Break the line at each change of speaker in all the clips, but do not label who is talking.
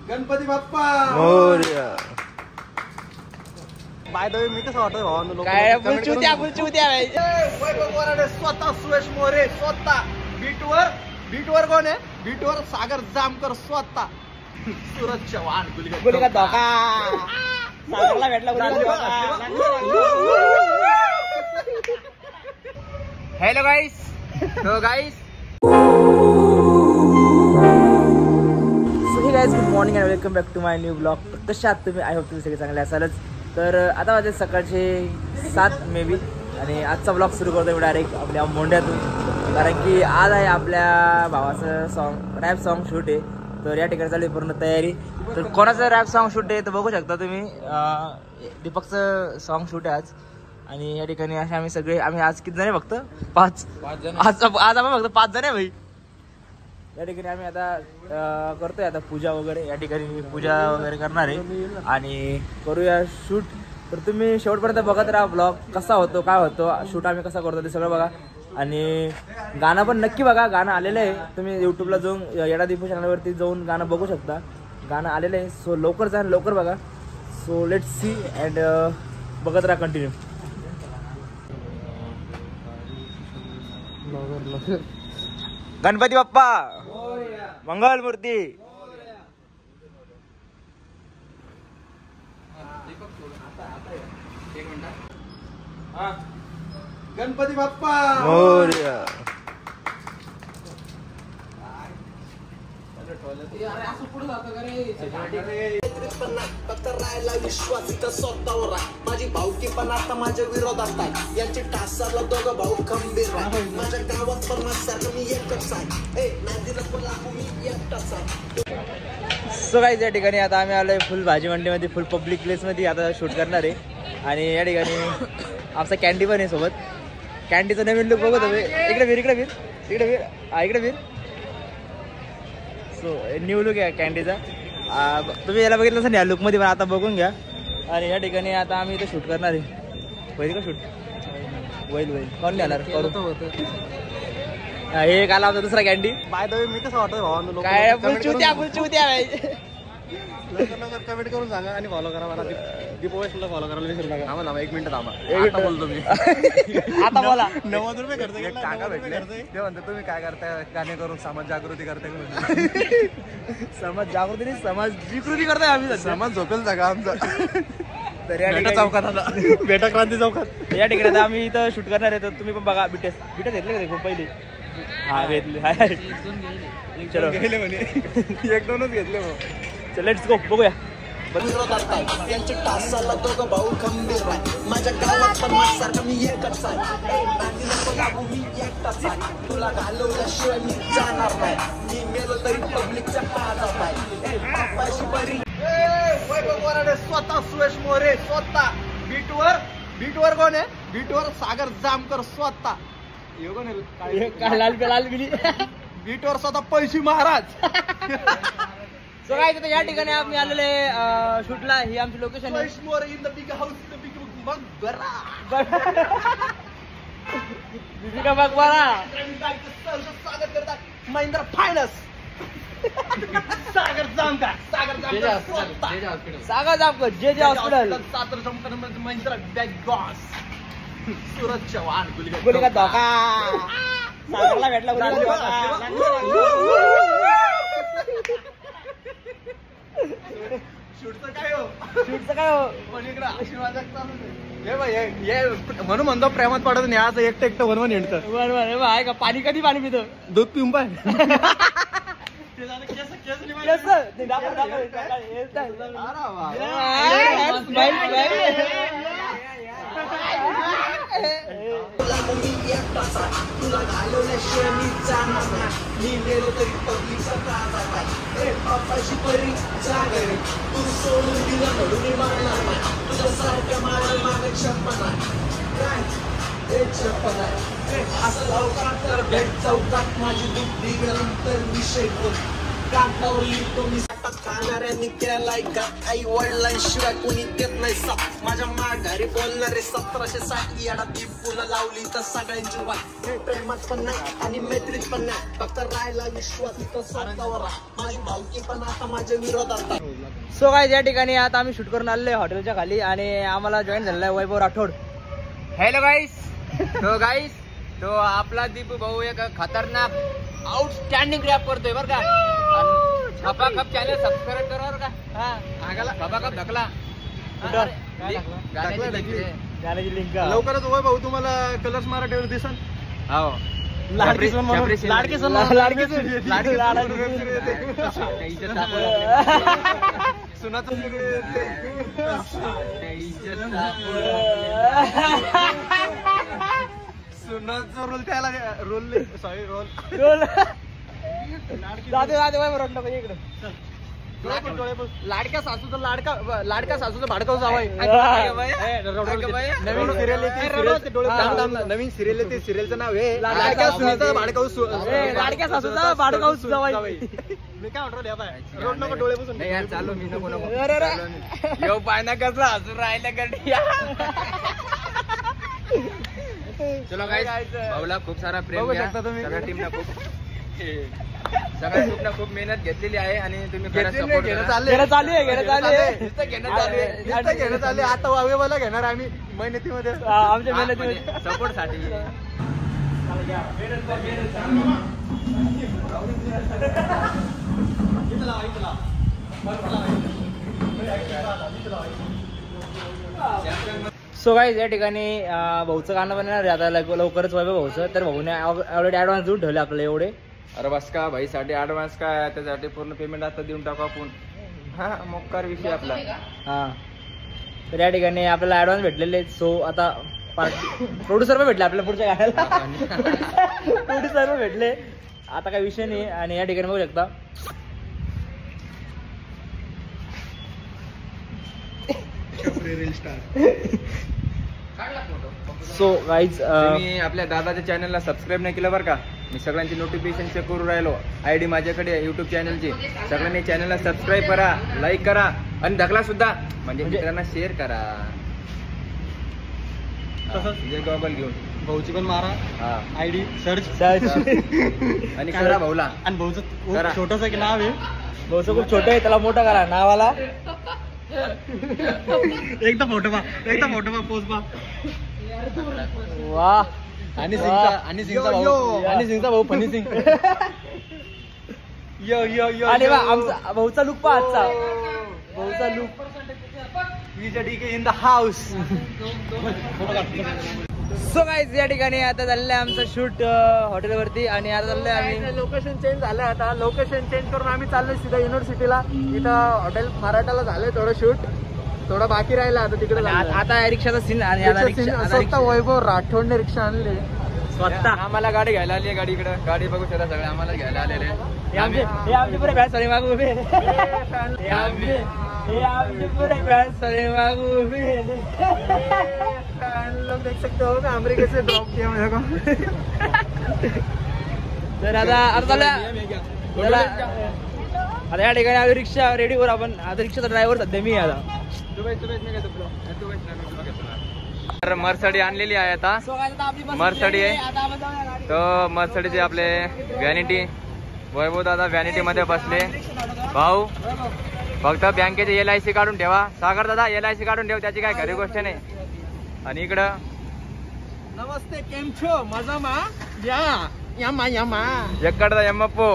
गणपती बाप्पा
मोरया.
By the way मी कसं वाटतंय भावांनो
काय बुलचुत्या
वैभव वराडे स्वतः सुरेश मोरे स्वतः बीटवर कोण आहे बीटवर सागर जामकर स्वतः सूरज चव्हाण
गुलिका धोका सागरला भेटला hello guys good morning and welcome back to my new blog. कशा आहात तुम्ही? आय होप तुम्ही सगळे चांगले असालच. तर आता वाजले सकाळचे 7 मे बी आणि आजचा ब्लॉग सुरू करतो मी डायरेक्ट आपल्या मोंढ्यातून, कारण की आज आहे आपल्या भावाचं रॅप सॉन्ग शूट आहे. तर या ठिकाणी चालू पूर्ण तयारी. तर कोणाचं रॅप सॉन्ग शूट आहे तर बघू शकता तुम्ही. दीपकचं सॉन्ग शूट आहे आज. आणि या ठिकाणी असे आम्ही आज किती जण आहे? फक्त 5 जण. आज आम्ही फक्त 5 जण आहे भाई. या ठिकाणी आम्ही आता करतोय आता पूजा वगैरे. या ठिकाणी पूजा वगैरे करणार आहे आणि करूया शूट. तर तुम्ही शेवटपर्यंत बघत राहा ब्लॉग. कसा होतो काय होतो शूट आम्ही कसा करतो ते सगळं बघा. आणि गाणं पण नक्की बघा. गाणं आलेलं आहे. तुम्ही यूट्यूबला जाऊन येडा दीपू चॅनलवरती जाऊन गाणं बघू शकता. गाणं आलेलं आहे. सो लवकर जा लवकर बघा. सो लेट्स सी अँड बघत राहा कंटिन्यू. गणपती बाप्पा मंगल मूर्ती.
गणपती बाप्पा
मोरया.
विश्वास इथं स्वतःवर आहे. माझी भाऊकी पण आता माझ्या विरोधात आहे. यांची टासाला दोघं भाऊ खंबीर आहे. माझ्या गावात पण माझ्यासारखं मी एकच आहे. नदीला पण लागू मी एकटाच आहे.
सो गाईज या ठिकाणी आता आम्ही आलोय फुल भाजी मंडीमध्ये, फुल पब्लिक प्लेसमध्ये आता शूट करणार आहे. आणि या ठिकाणी आमचा कॅन्डी पण आहे सोबत. कॅन्डीचं नवीन लुक बघू तुम्ही. इकडे वीर. सो न्यू लुक आहे कॅन्डीचा. तुम्ही याला बघितलं असं या लुकमध्ये पण आता बघून घ्या. आणि या ठिकाणी आता आम्ही इथे शूट करणार आहे. होईल का शूट? होईल कोण घेणार करू. हे काल आमचा दुसरा कॅन्डी.
बाय द वे मी कसं वाटतंय भावांनो
काय बुलचुत्या
लवकर कमेंट करून सांगा आणि फॉलो करा मला. दीपवेशला फॉलो करायला विसरू नका. थांबा 1 मिनिट थांबा. आता बोलतो मी.
आता बोला.
90 रुपये खर्च केला.
काका भेटले
ते म्हणते तुम्ही काय करताय गाणे करून समाज जागृती करताय.
समाज जागृती नाही समाज जिकृती करताय आम्ही.
समाज झोपेल जागा आमचा.
तर या ठिकाणी
चौकात आता बेटा क्रांती चौकात
या ठिकाणी आता आम्ही इथं शूट करणार आहे. तर तुम्ही पण बघा. बिटेस घेतले का खूप पहिले? हा घेतले. चलो
गेले म्हणे 1-2च घेतले मग.
चल लेट्स गो बघूया.
यांची टासाला दोघं भाऊ खंबीर आहे. माझ्या गावात पण माझ्यासारखं मी एकच आहे. नदीला पण लागू मी एकटाच आहे. तुला घालवल्याशिवाय मी जाणार नाही. मी मेलो तरी पब्लिकच्या काळजात आहे. बापाशी बरी
वैभव वराडे स्वतः सुरेश मोरे स्वतः बीटवर कोण आहे बीटवर सागर जामकर स्वतः
लाल बिली
बीटवर स्वतः पैशी महाराज.
सो काय तर या ठिकाणी आम्ही आलेले शूटला. ही आमची लोकेशन आहे.
Suresh More in the big house in the big मग बरा
मकबरा.
स्वागत करतात महिंद्रा फायनान्स. सागर जामकर
जे हॉस्पिटल
सातर जमकर महिंद्रा बॅग बॉस सूरज चव्हाण
गुलिका धोका सागरला भेटला.
शूटचं काय हो पण इकडं आशीर्वाद हे बाई हे म्हणून म्हणतो प्रेमात पडत नाही. आज एकटं बनवून येणतं
बरोबर आहे का? पाणी कधी पाणी पितो?
दूध पिऊन पाय.
तुला घालवल्याशिवाय मी जाणार नाही. मी मेलो तरी पब्लिकचा काळजात आहे. बापाशी बरी जागर तू सोडून दिला म्हणून मी मारणार नाही. तुझ्यासारख्या माझ्या मागे छप्पन आहे. काय छप्पन आहे असं लवकर तर भेट चौकात माझी बुद्धी नंतर विषय काठावर लिहितो मी. मोठा खाणाऱ्यांनी केलाय का आई वडिलांशिवाय कोणी देत नाही साथ माझ्या माघारी बोलणारे 1760 याडा ती फुलं लावली तर सगळ्यांची वाट प्रेमात पण नाही आणि मैत्रीत पण नाही फक्त राहायला विश्वास तर स्वतःवर माझी भावकी पण आता माझ्या विरोधात
सो गाईज या ठिकाणी आता आम्ही शूट करून आलेलो हॉटेलच्या खाली आणि आम्हाला जॉईन झालेला आहे वैभव राठोड.
हॅलो गाईस. तो गाईस तो आपला दीपू भाऊ एक खतरनाक आउटस्टँडिंग रॅप करतोय बरं का. खपा खप चॅनल सबस्क्राईब करा बरं का. खपा खप ढकला
गाण्याची लिंक
लवकरच वय भाऊ तुम्हाला कलर्स मराठीवर दिसन.
हो
लाडकी सून म्हणून. लाडकी सून
सुनाचं सुनाचा रोल त्याला रोल सॉरी रोल
जाते वैभव नको इकडे.
लाडक्या सासूचं लाडका सासूचं भाडकाव जावंय. नवीन सिरियल नवीन सिरियल येते सिरियलचं नाव आहे लाडक्या सुनीचं भाडकाऊ
लाडक्या सासूचा भाडकाऊ जावई.
मी काय म्हणतो रोड नको डोळे बसून
नाही यार चालू मी नको येऊ पायना कसला हसून राहिल्या गडी. चलो गाईस भाऊला खूप सारा प्रेम
बघू
द्या.
शकता तुम्ही.
सगळ्या टीमला खूप मेहनत घेतलेली आहे आणि तुम्ही खरंच
घेणं
support
घेणं
करा.
चालू आहे.
घेण्यात आता वावेवाला घेणार आम्ही मेहनतीमध्ये
आमच्या मेहनतीमध्ये
सपोर्ट साठी.
सो गाईज या ठिकाणी भाऊचं गाणं बनणार आहे आता लवकरच वैभव भाऊचं. तर भाऊने ऑलरेडी ऍडव्हान्स देऊन ठेवले आपल्याला एवढे.
अरे बस का भाई साठी ऍडव्हान्स काय त्यासाठी पूर्ण पेमेंट आता देऊन टाकू आपण. हा मोकार विषय आपला.
हा तर या ठिकाणी आपल्याला ऍडव्हान्स भेटलेले. सो आता प्रोड्युसर पण भेटले आपल्याला पुढच्या गाण्याला. प्रोड्युसर पण भेटले. आता काही विषय नाही. आणि या ठिकाणी बघू शकता सो गाईज
तुम्ही आपल्या दादाच्या चॅनलला सबस्क्राईब नाही केलं बरं का. मी सगळ्यांची नोटिफिकेशन चेक करून राहिलो. आयडी माझ्याकडे आहे युट्यूब चॅनलची. सगळ्यांनी चॅनलला सबस्क्राईब करा, लाईक करा आणि ढकला सुद्धा म्हणजे मित्रांना शेअर करा. जे गॉगल घेऊन
भाऊची पण मारा
हा
आयडी सर्च
आणि करा भाऊला.
आणि भाऊचं
करा.
छोटस एक नाव आहे.
भाऊचं खूप छोटं आहे त्याला मोठं करा नावाला.
एकदा फोटो पा पोच पा.
वा
आणि सिंगचा भाऊ फनी सिंग. यो यो यो
आणि आमचा भाऊचा लुक पहा आजचा. भाऊचा look
in the house.
So guys या ठिकाणी आता झालेलं आहे आमचं शूट हॉटेलवरती. आणि आता चाललंय आम्ही
लोकेशन चेंज झालं. आता लोकेशन चेंज करून आम्ही चाललोय सीधा युनिव्हर्सिटीला. इथं हॉटेल मराठाला झालंय थोडं शूट. थोडं बाकी राहिलं आता तिकडे.
आता रिक्षाचा सीन. आणि आता
स्वतः वैभव राठोडने रिक्षा आणली
स्वतः.
आम्हाला गाडी घ्यायला आली आहे. गाडी इकडे गाडी बघू शकता सगळे आम्हाला घ्यायला आलेले.
हे आमचे पुरे फॅन सॉरी मागू उभे. हे आमचे पुरे फॅन सॉरी मागू उभे.
लोग देख सकते हो ना अमेरिका से ड्रॉप किया मेरे को.
तर आता या ठिकाणी आम्ही रिक्षा रेडी करू आपण. आता रिक्षाचा ड्रायव्हर सध्या मी आता.
तर मर्सडी आणलेली आहे आता. मर्सडी आहे तर मर्सडीचे आपले व्हॅनिटी. वैभव दादा व्हॅनिटी मध्ये बसले. भाऊ फक्त बँकेचे LIC काढून ठेवा. सागर दादा LIC काढून ठेव त्याची काय खरी गोष्ट नाही. आणि इकडं
नमस्ते केम छो मजा मा यामा
एकडचा यम्मप्पो.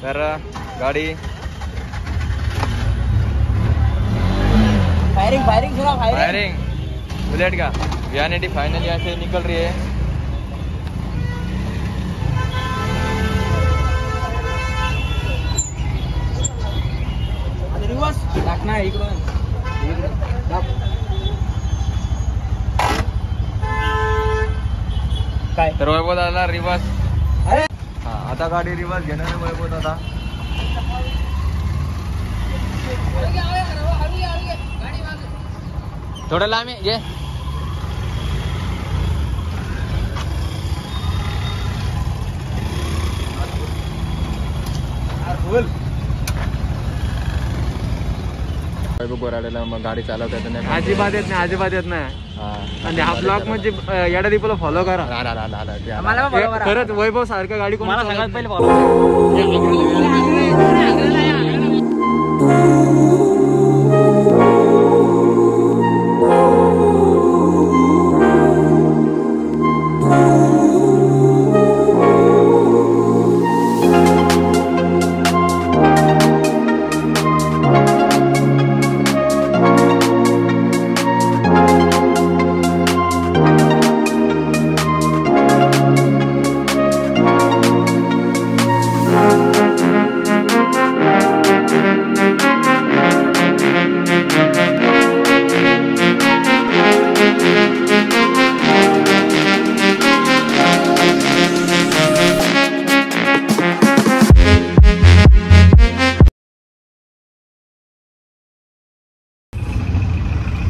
तर गाडी
फायरिंग सुना
फायरिंग बुलेट का व्हॅनिटी फाइनली ऐसे निकल रही है.
रिवर्स टाकणार इकडून. काय
तर वैभव दादा रिवर्स.
अरे
हा आता गाडी रिवर्स घेणार आहे वैभव दादा. थोडं लांब आहे घे. गोराड्याला मग गाडी चालवता येत नाही,
अजिबात येत नाही, अजिबात येत नाही. आणि हा ब्लॉग म्हणजे येडा दीपला फॉलो करा.
मला पण follow करा.
खरंच वैभव सारखं गाडी कोण
मला सगळ्यात पहिले follow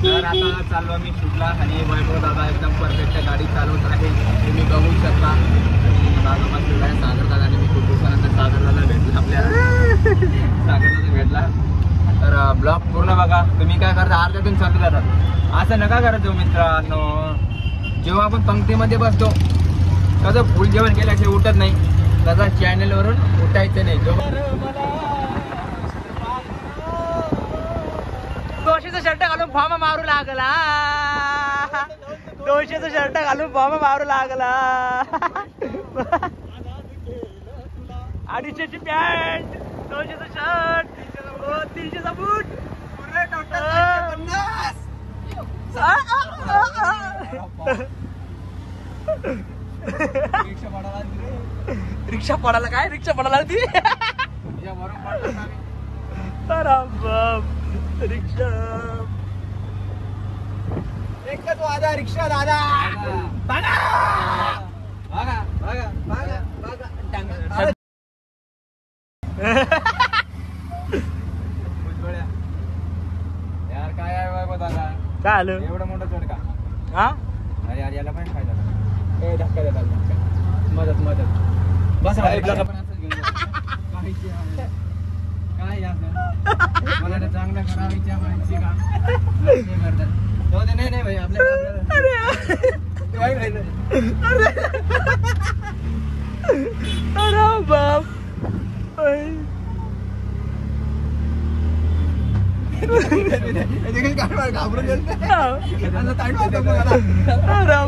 तर आता चाललो आम्ही शूटला आणि वैभव दादा एकदम परफेक्ट गाडी चालवत आहे, तुम्ही बघू शकता. आणि बाजूला सागर दादा आणि मी खूप दिवसानंतर सागर दादा भेटला आपल्याला. सागर दादा भेटला तर ब्लॉग पूर्ण बघा. तुम्ही काय करता अर्ध्यातून चालू जातात, असं नका करायचं मित्रांनो. जेव्हा आपण पंक्तीमध्ये बसतो कसं फुल जेवण केल्याशिवाय उठत नाही, तसा चॅनलवरून उठायचं नाही.
दोशीचं शर्ट घालून फॉर्म मारू लागला, दोशीचं शर्ट घालून फॉर्म मारू लागला, 250ची पॅन्ट, 200चं शर्ट, 300चा बूट, रिक्षा पडायला काय रिक्षा पडायला ती रिक्षा
एकच वादा रिक्षा दादा.
बघा
बघा बघा बघा बघा.
यार काय आहे वैभव दादा,
काय आलं
एवढं मोठं चढ का?
हा
अरे यार याला पण फायदा झाला. धक्का देतात मदत मदत बस
काय
पण असंच घेऊन जा. काय असं मला तर चांगलं करायच्या माहिती का करतात. नाही नाही भाई आपल्याला काय माहिती
अरे बाप
घाबरून
अरे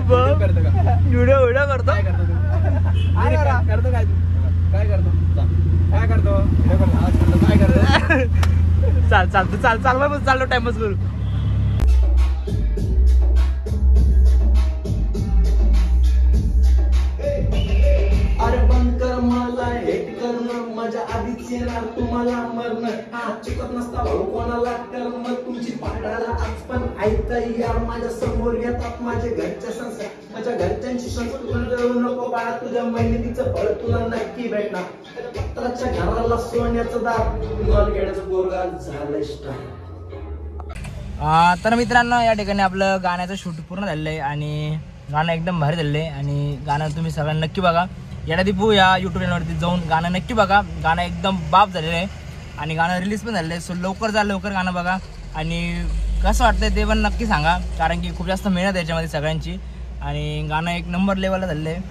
बाप व्हिडिओ करतो
काय करतो काय तू काय करतो काय करतो काय करतो
चाललो टाइमच करू.
अरे बंकर मला हेट करणं माझ्या आधीच येणार तुम्हाला मरण. हा चुकत नसता भाऊ कोणाला कर्म तुमची पाडाला आज पण ऐकता यार माझ्या समोर येतात माझे घरचे संस्कार. माझ्या घरच्यांची संस्कृती करू नको बाळा, तुझ्या मेहनतीचं फळ तुला नक्की भेटणार. पत्राच्या घराला सोन्याचं दार, नलगेड्याचं बोरगाल झालं स्टार.
तर मित्रांनो या ठिकाणी आपलं गाण्याचं शूट पूर्ण झालेलं आहे आणि गाणं एकदम भारी झालेलं आहे. आणि गाणं तुम्ही सगळ्यांना नक्की बघा. येडा दीपू या यूट्यूब चॅनलवरती जाऊन गाणं नक्की बघा. गाणं एकदम बाप झालेलं आहे आणि गाणं रिलीज पण झालेलं आहे. सो लवकर जा, लवकर गाणं बघा. आणि कसं वाटतंय ते पण नक्की सांगा, कारण की खूप जास्त मेहनत आहे याच्यामध्ये सगळ्यांची आणि गाणं एक नंबर लेवलला झालेलं आहे.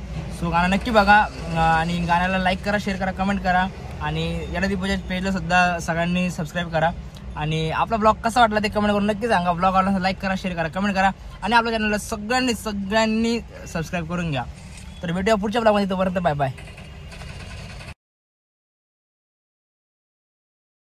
सो गाणं नक्की बघा आणि गाण्याला लाईक करा, शेअर करा, कमेंट करा आणि येडा दीपूच्या पेजला सुद्धा सगळ्यांनी सबस्क्राईब करा. आणि आपला ब्लॉग कसा वाटला ते कमेंट करून नक्की सांगा. ब्लॉग आवडला लाईक करा, शेअर करा, कमेंट करा आणि आपल्या चॅनलला सगळ्यांनी सबस्क्राईब करून घ्या. तर भेटूया पुढच्या ब्लॉगमध्ये, तोपर्यंत बाय बाय.